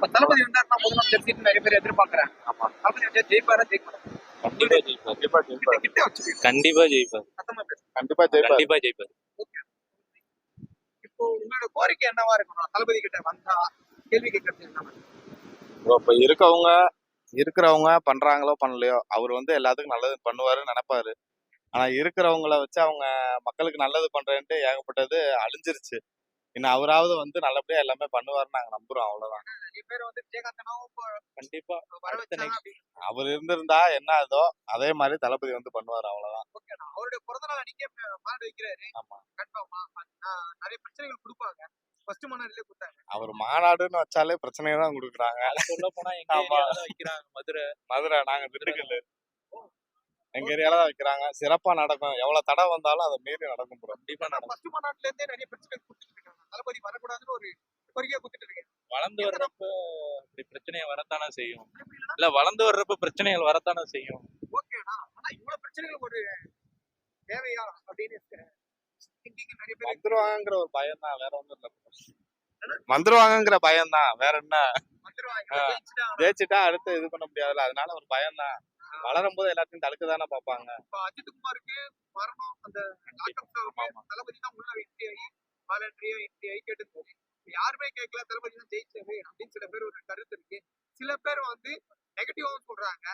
இப்ப தளபதி வந்தாருன்னா முதலமைச்சர் சீட்டு நிறைய பேர் எதிர்பார்க்கறாங்க. ஆமா. தளபதி வந்து ஜெயிப்பாரா ஜெயிப்பாரா? கண்டிப்பா ஜெயிப்பார். கண்டிப்பா ஜெயிப்பார். கிட்ட வச்சுக்கோங்க. கண்டிப்பா ஜெயிப்பார். சத்தமா பேசுங்க. கண்டிப்பா ஜெயிப்பார். கண்டிப்பா ஜெயிப்பார். ஓகே. இப்போ உங்களோட கோரிக்கை என்னவா இருக்கணும்? தளபதி கிட்ட வந்தா கேள்வி கேட்கறது என்ன? இப்ப இருக்கிறவங்க பண்றாங்களோ பண்ணலையோ அவர் வந்து எல்லாத்துக்கும் நல்லது பண்ணுவாருன்னு நினைப்பாரு. ஆனா இருக்கிறவங்கள வச்சு அவங்க மக்களுக்கு நல்லது பண்றேன்ட்டு ஏகப்பட்டது அழிஞ்சிருச்சு. இன்னும் அவராவது வந்து நல்லபடியா எல்லாமே பண்ணுவாருன்னு நாங்க நம்புறோம். அவ்வளவுதான். நிறைய பேர் வந்து விஜயகாந்தனாவும் கண்டிப்பா வர வச்சா அவர் இருந்திருந்தா என்ன ஆகுதோ அதே மாதிரி தளபதி வந்து பண்ணுவாரு. அவ்வளவுதான். ஓகேண்ணா. அவருடைய பிறந்த நாள் அன்னைக்கே மாநாடு வைக்கிறாரு. ஆமா. கன்ஃபார்மா நிறைய பிரச்சனைகள் கொடுப்பாங்க. ஃபர்ஸ்ட் மாநாடுலயே கொடுத்தாங்க. அவர் மாநாடுன்னு வச்சாலே பிரச்சனையை தான் கொடுக்குறாங்க. சொல்ல போனா எங்க ஆமா. ஏரியால தான் வைக்கிறாங்க. மதுரை நாங்க திண்டுக்கல் எங்க ஏரியால தான் வைக்கிறாங்க. சிறப்பா நடக்கும். எவ்வளவு தடை வந்தாலும் அதை மீறி நடக்கும் ப்ரோ. கண்டிப்பா நடக்கும். ஃபர்ஸ்ட் மாநாட்டுல இருந்தே நிறைய பிரச்சனைகள் கொடுத்துட்டு இருக்காங்க. தளபதி வரக்கூடாதுன்னு ஒரு கோரிக்கையா கொடுத்துட்டு இருக்காங்க. வளர்ந்து வர்றப்ப இப்படி பிரச்சனை வரத்தானே செய்யும். இல்ல வளர்ந்து வர்றப்ப பிரச்சனைகள் வரத்தானே செய்யும். ஓகேண்ணா. ஆனா இவ்வளவு பிரச்சனைகள் ஒரு தேவையா அப்படின்னு திங்கிங் நிறைய பேர் வந்துருவாங்கங்கிற ஒரு பயம் தான், வேற ஒண்ணும் இல்ல. வந்துருவாங்கங்கிற பயம் தான், வேற என்ன. வந்துருவாங்க. ஜெயிச்சுட்டா அடுத்து இது பண்ண முடியாதுல்ல, அதனால ஒரு பயம் தான். வளரும் போது எல்லாத்தையும் தடுக்க தானே பார்ப்பாங்க. இப்ப அஜித் குமாருக்கு வரணும் அந்த தளபதி தான் உள்ள என்ட்ரி ஆகி வாலண்டரியா என்ட்ரி ஆகி கேட்டு யாருமே கேட்கல, தளபதி தான் ஜெயிச்சது அப்படின்னு சில பேர் ஒரு கருத்து இருக்கு. சில பேர் வந்து நெகட்டிவாவும் சொல்றாங்க.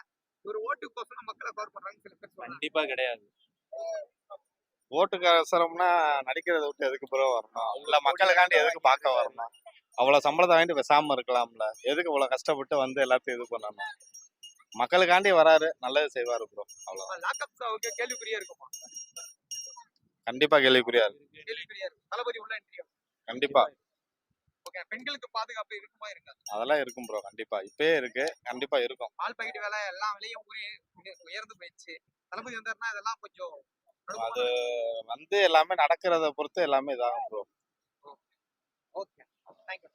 ஒரு ஓட்டுக்கோசரம் மக்களை கவர் பண்றாங்க சில பேர் சொல்றாங்க. கண்டிப்பா கிடையாது. ஓட்டுக்கு அவசரம்னா நடிக்கிறத விட்டு எதுக்கு பிறகு வரணும்? இல்ல மக்களுக்காண்டி எதுக்கு பார்க்க வரணும்? அவ்வளவு சம்பளத்தை வாங்கிட்டு பேசாம இருக்கலாம்ல. எதுக்கு இவ்வளவு கஷ்டப்பட்டு வந்து எல்லாத்தையும் இது பண்ணணும்? மக்களுக்காண்டி வராரு, நல்லது செய்வாரு ப்ரோ. அவ்வளவுதான். லாக்அப் சாவுக்கு கேள்விக்குறியா இருக்குமா? கண்டிப்பா கேள்விக்குறியா இருக்கு. கேள்விக்குறியா இருக்கு. தளபதி உள்ள என்ட்ரி கண்டிப்பா. ஓகே. பெண்களுக்கு பாதுகாப்பு இருக்குமா இருக்காது? அதெல்லாம் இருக்கும் ப்ரோ. கண்டிப்பா இப்பயே இருக்கு, கண்டிப்பா இருக்கும். பால் பாக்கெட் விலை எல்லா விலையும் உயர்ந்து போயிடுச்சு. தளபதி வந்தாருன்னா இதெல்லாம் கொஞ்சம் அது வந்து எல்லாமே நடக்கிறத பொறுத்து எல்லாமே இதாகும் ப்ரோ. ஓகே. தேங்க்யூ.